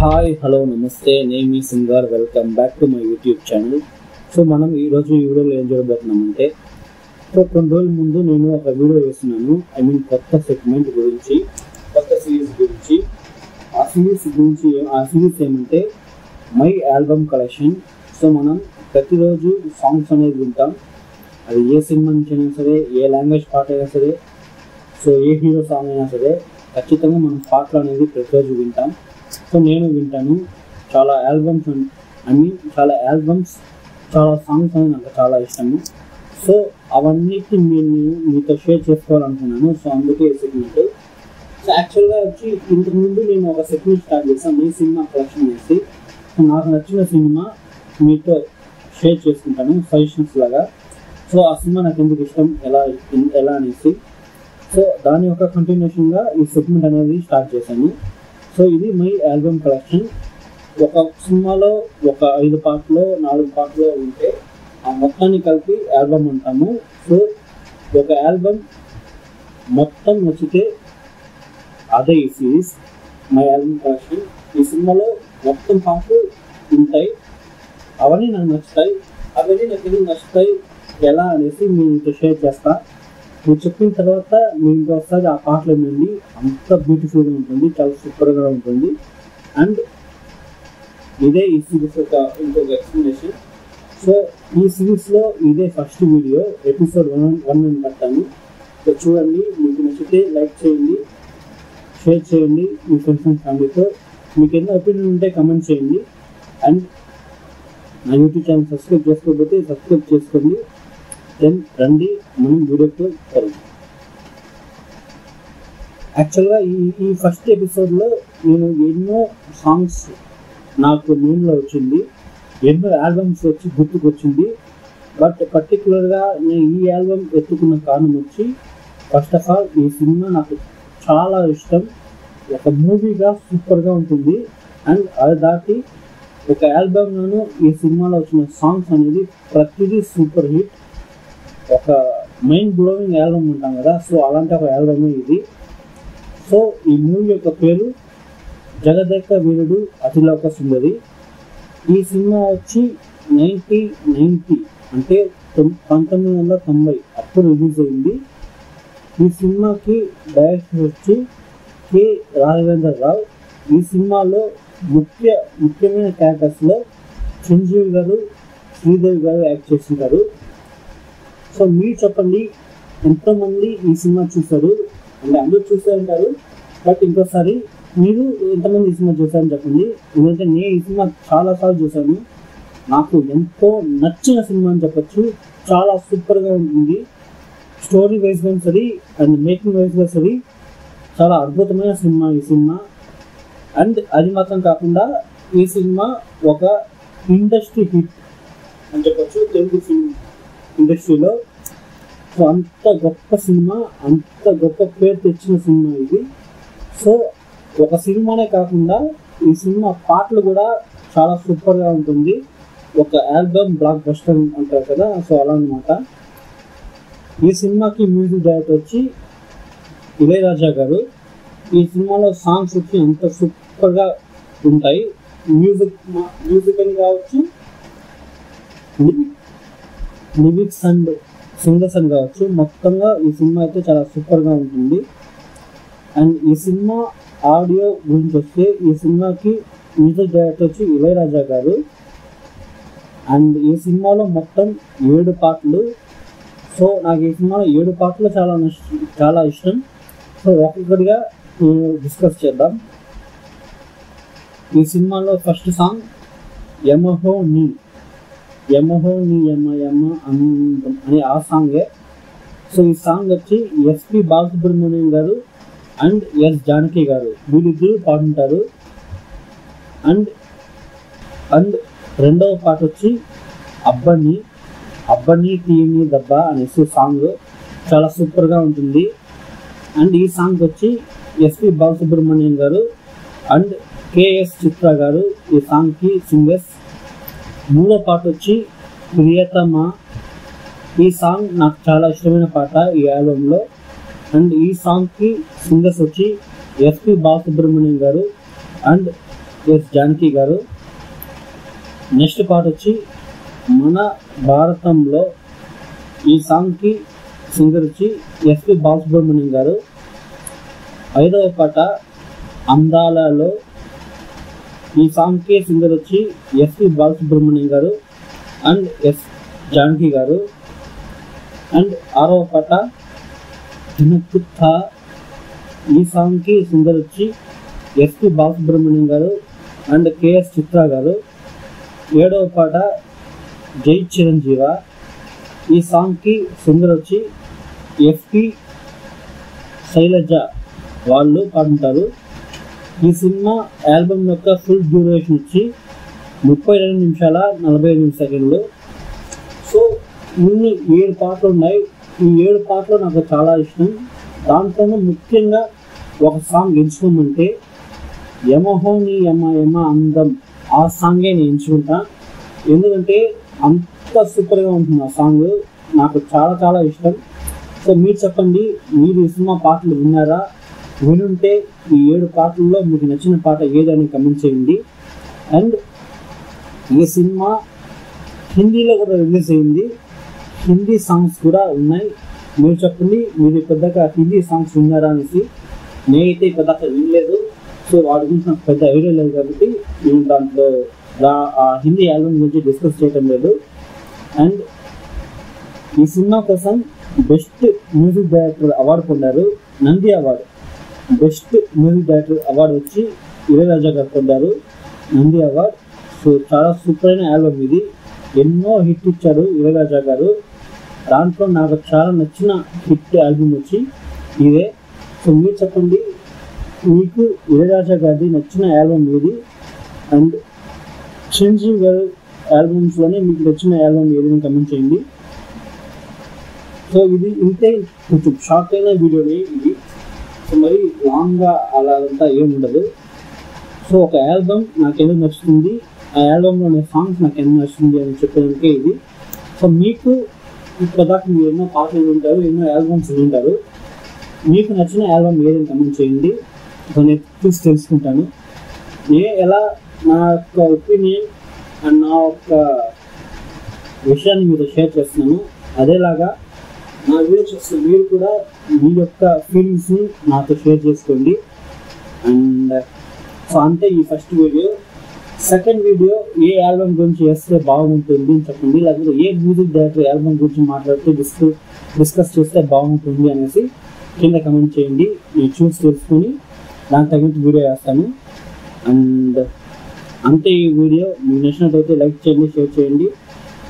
Hi hello నమస్తే name ఈ singer welcome back to my YouTube channel. So మనం ఈరోజు ఈ వీడియోలో ఏం చూడబోతున్నామంటే, సో కొన్ని రోజుల ముందు నేను ఒక వీడియో వేస్తున్నాను. కొత్త సెగ్మెంట్ గురించి, కొత్త సిరీస్ గురించి. ఆ సిరీస్ ఏమంటే మై ఆల్బమ్ కలెక్షన్. సో మనం ప్రతిరోజు సాంగ్స్ అనేది వింటాం. అది ఏ సినిమా నుంచి అయినా సరే, ఏ లాంగ్వేజ్ పాట అయినా సరే, సో ఏ హీరో సాంగ్ అయినా సరే, ఖచ్చితంగా మనం పాటలు అనేది ప్రతిరోజు వింటాం. సో నేను వింటాను. చాలా ఆల్బమ్స్ చాలా సాంగ్స్ అనేది నాకు చాలా ఇష్టము. సో అవన్నిటిని నేను మీతో షేర్ చేసుకోవాలనుకున్నాను. సో అందుకే సెగ్మెంట్. సో యాక్చువల్గా వచ్చి ఇంతకుముందు నేను ఒక సెగ్మెంట్ స్టార్ట్ చేశాను, మీ సినిమా కలెక్షన్ అనేసి. నాకు నచ్చిన సినిమా మీతో షేర్ చేసుకుంటాను సజెషన్స్ లాగా. సో ఆ సినిమా నాకు ఎందుకు ఇష్టం, ఎలా అనేసి. సో దాని యొక్క కంటిన్యూషన్గా ఈ సెగ్మెంట్ అనేది స్టార్ట్ చేశాను. సో ఇది మై ఆల్బమ్ కలెక్షన్. ఒక సినిమాలో ఒక 5 పాటలు 4 పాటలు ఉంటే ఆ మొత్తాన్ని కలిపి ఆల్బమ్ అంటాము. సో ఒక ఆల్బమ్ మొత్తం నచ్చితే అదే ఈ సిరీస్ మై ఆల్బమ్ కలెక్షన్. ఈ సినిమాలో మొత్తం పాటలు ఉంటాయి, అవన్నీ నాకు నచ్చుతాయి. అవన్నీ నాకు ఎందుకు నచ్చుతాయి, ఎలా అనేసి మీతో షేర్ చేస్తా. మీరు చెప్పిన తర్వాత మీరు ఇంకొకసారి ఆ పాటలు వినండి. అంత బ్యూటిఫుల్గా ఉంటుంది, చాలా సూపర్గా ఉంటుంది. అండ్ ఇదే ఈ సిరీస్ ఇంకొక ఎక్స్ప్లెనేషన్. సో ఈ సిరీస్లో ఇదే ఫస్ట్ వీడియో, ఎపిసోడ్ 1 అని పెట్టాను. సో చూడండి, మీకు నచ్చితే లైక్ చేయండి, షేర్ చేయండి మీ ఫ్రెండ్స్ అండ్ ఫ్యామిలీతో. మీకు ఎన్నో ఒపీనియన్ ఉంటే కమెంట్ చేయండి. అండ్ నా యూట్యూబ్ ఛానల్ సబ్స్క్రైబ్ చేసుకోకపోతే సబ్స్క్రైబ్ చేసుకోండి. దెన్ రండి మనం వీడియోకి వెళ్దాం. యాక్చువల్గా ఈ ఫస్ట్ ఎపిసోడ్లో నేను ఎన్నో సాంగ్స్ నాకు మైండ్లో వచ్చింది, ఎన్నో ఆల్బమ్స్ వచ్చి గుర్తుకొచ్చింది. బట్ పర్టికులర్గా నేను ఈ ఆల్బమ్ ఎత్తుకున్న కారణం వచ్చి, ఫస్ట్ ఆఫ్ ఆల్ ఈ సినిమా నాకు చాలా ఇష్టం. ఒక మూవీగా సూపర్గా ఉంటుంది. అండ్ అది దాటి ఒక ఆల్బమ్లోనూ ఈ సినిమాలో వచ్చిన సాంగ్స్ అనేది ప్రతిదీ సూపర్ హిట్. ఒక మైండ్ బ్లోయింగ్ ఆల్బమ్ ఉంటాం కదా, సో అలాంటి ఒక ఆల్బమే ఇది. సో ఈ మూవీ యొక్క పేరు జగదేక వీరుడు అతిలోక సుందరి. ఈ సినిమా వచ్చి 1990 అంటే 1990 అప్పుడు రిలీజ్ అయింది. ఈ సినిమాకి డైరెక్టర్ వచ్చి కె రాఘవేంద్ర రావు. ఈ సినిమాలో ముఖ్యమైన క్యారెక్టర్స్లో చిరంజీవి గారు, శ్రీదేవి గారు యాక్ట్ చేస్తుంటారు. సో మీరు చెప్పండి, ఎంతోమంది ఈ సినిమా చూశారు? అంటే అందరూ చూసారంటారు, బట్ ఇంకోసారి మీరు ఎంతమంది ఈ సినిమా చూసారని చెప్పండి. ఎందుకంటే నేను ఈ సినిమా చాలాసార్లు చూశాను. నాకు ఎంతో నచ్చిన సినిమా అని చెప్పచ్చు. చాలా సూపర్గా ఉంటుంది. స్టోరీ వైజ్గా సరే అండ్ మేకింగ్ వైజ్గా సరే చాలా అద్భుతమైన సినిమా ఈ సినిమా. అండ్ అది మాత్రం కాకుండా ఈ సినిమా ఒక ఇండస్ట్రీ హిట్ అని చెప్పచ్చు తెలుగు ఫిల్మ్ ఇండస్ట్రీలో. సో అంత గొప్ప సినిమా, అంత గొప్ప పేరు తెచ్చిన సినిమా ఇది. సో ఒక సినిమానే కాకుండా ఈ సినిమా పాటలు కూడా చాలా సూపర్గా ఉంటుంది. ఒక ఆల్బమ్ బ్లాక్ బస్టర్ అంటారు కదా, సో అలా అన్నమాట. ఈ సినిమాకి మ్యూజిక్ డైరెక్టర్ వచ్చి ఇళయరాజా గారు. ఈ సినిమాలో సాంగ్స్ వచ్చి అంత సూపర్గా ఉంటాయి. మ్యూజిక్ అని కావచ్చు, లిరిక్స్ అండ్ సింగర్స్ అని కావచ్చు, మొత్తంగా ఈ సినిమా అయితే చాలా సూపర్గా ఉంటుంది. అండ్ ఈ సినిమా ఆడియో గురించి వస్తే, ఈ సినిమాకి మ్యూజిక్ డైరెక్టర్ వచ్చి ఇళయరాజా గారు. అండ్ ఈ సినిమాలో మొత్తం 7 పాటలు. సో నాకు ఈ సినిమాలో 7 పాటలు చాలా ఇష్టం. సో ఒక్కొక్కటిగా డిస్కస్ చేద్దాం. ఈ సినిమాలో ఫస్ట్ సాంగ్ యమహో నీ యమ యమ అనే ఆ సాంగే. సో ఈ సాంగ్ వచ్చి ఎస్పి బాలసుబ్రహ్మణ్యం గారు అండ్ ఎస్ జానకి గారు వీళ్ళిద్దరూ పాడుంటారు. అండ్ రెండవ పాట వచ్చి అబ్బని తీయని దెబ్బ అనేసి సాంగ్ చాలా సూపర్గా ఉంటుంది. అండ్ ఈ సాంగ్ వచ్చి ఎస్పి బాలసుబ్రహ్మణ్యం గారు అండ్ కేఎస్ చిత్ర గారు ఈ సాంగ్కి సింగర్స్. మూడో పాట వచ్చి ప్రియతమ. ఈ సాంగ్ నాకు చాలా ఇష్టమైన పాట ఈ ఆల్బంలో. అండ్ ఈ సాంగ్కి సింగర్స్ వచ్చి ఎస్పి బాలసుబ్రహ్మణ్యం గారు అండ్ ఎస్ జానకి గారు. నెక్స్ట్ పాట వచ్చి మన భారతంలో ఈ సాంగ్కి సింగర్ వచ్చి ఎస్పి బాలసుబ్రహ్మణ్యం గారు. 5వ పాట అందాలలో ఈ సాంగ్కి సింగర్ వచ్చి ఎస్పి బాలసుబ్రహ్మణ్యం గారు అండ్ ఎస్ జానకి గారు. అండ్ 6వ పాట తినకుత్త ఈ సాంగ్కి సింగర్ వచ్చి ఎస్పి బాలసుబ్రహ్మణ్యం గారు అండ్ కేఎస్ చిత్ర గారు. 7వ పాట జై చిరంజీవ ఈ సాంగ్కి సింగర్ వచ్చి ఎస్పి శైలజ వాళ్ళు పాడుంటారు. ఈ సినిమా ఆల్బమ్ యొక్క ఫుల్ డ్యూరేషన్ వచ్చి 32 నిమిషాల 45 సెకండ్లు. సో ఇన్ని 7 పాటలు ఉన్నాయి. ఈ 7 పాటలు నాకు చాలా ఇష్టం. దాంట్లోనూ ముఖ్యంగా ఒక సాంగ్ ఎంచుకోమంటే యమహో నీ యమ యమ అందం ఆ సాంగే నేను ఎంచుకుంటా. ఎందుకంటే అంత సూపర్గా ఉంటుంది ఆ సాంగ్, నాకు చాలా చాలా ఇష్టం. సో మీరు చెప్పండి, మీరు ఈ సినిమా పాటలు విన్నారా? వినుంటే ఈ 7 పాటల్లో మీకు నచ్చిన పాట ఏదని కమెంట్ చేయండి. అండ్ ఈ సినిమా హిందీలో కూడా రిలీజ్ అయింది, హిందీ సాంగ్స్ కూడా ఉన్నాయి. మీరు చెప్పండి, మీరు పెద్దగా హిందీ సాంగ్స్ విన్నారా అనేసి. నేనైతే పెద్దగా వినలేదు, సో వాటి గురించి నాకు పెద్ద ఐడియా లేదు కాబట్టి నేను దాంట్లో ఆ హిందీ ఆల్బమ్ గురించి డిస్కస్ చేయడం లేదు. అండ్ ఈ సినిమా కోసం బెస్ట్ మ్యూజిక్ డైరెక్టర్ అవార్డు పొందారు, Nandi award. Best music director award వచ్చి ఇళయరాజా గారు పొందారు, నంది అవార్డు. సో చాలా సూపర్ అయిన ఆల్బమ్ ఇది, ఎన్నో హిట్ ఇచ్చారు ఇళయరాజా గారు. దాంట్లో నాకు చాలా నచ్చిన హిట్ ఆల్బమ్ వచ్చి ఇదే. సో మీరు చెప్పండి, మీకు ఇళయరాజా గారిది నచ్చిన ఆల్బమ్ ఏది? అండ్ చిరంజీవి గారి ఆల్బమ్స్లోనే మీకు నచ్చిన ఆల్బమ్ ఏది అని కమెంట్ చేయండి. సో ఇది ఇంతే, కొంచెం షార్ట్ అయిన వీడియోని ఇది. సో మరి లాంగ్గా అలా అంతా ఏమి ఉండదు. సో ఒక ఆల్బమ్ నాకు ఎందుకు నచ్చుతుంది, ఆ ఆల్బమ్లోని సాంగ్స్ నాకు ఎందుకు నచ్చుతుంది అని చెప్పడానికే ఇది. సో మీకు ఇప్పటిదాకా మీరు ఎన్నో పాటలు వింటారు, ఎన్నో ఆల్బమ్స్ వింటారు, మీకు నచ్చిన ఆల్బమ్ ఏదని కమెంట్ చేయండి. సో నేను చూసి తెలుసుకుంటాను. ఎలా నా యొక్క ఒపీనియన్ అండ్ నా యొక్క విషయాన్ని మీతో షేర్ చేస్తున్నాను, అదేలాగా నా వీడియో చూస్తున్న మీరు కూడా మీ యొక్క ఫీలింగ్స్ని నాతో షేర్ చేసుకోండి. అండ్ సో అంతే ఈ ఫస్ట్ వీడియో. సెకండ్ వీడియో ఏ ఆల్బమ్ గురించి చేస్తే బాగుంటుంది అని చెప్పండి, లేకపోతే ఏ మ్యూజిక్ డైరెక్టర్ ఆల్బమ్ గురించి మాట్లాడితే డిస్కస్ చేస్తే బాగుంటుంది అనేసి కింద కమెంట్ చేయండి. నేను చూసి తెలుసుకొని దానికి తగినట్టు వీడియో వేస్తాను. అండ్ అంతే ఈ వీడియో. మీకు నచ్చినట్టయితే లైక్ చేయండి, షేర్ చేయండి,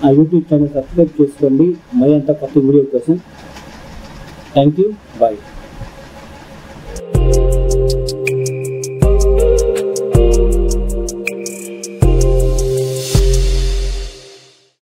నా యూట్యూబ్ ఛానల్ సబ్స్క్రైబ్ చేసుకోండి మరి అంత కొత్త వీడియో కోసం. Thank you, bye.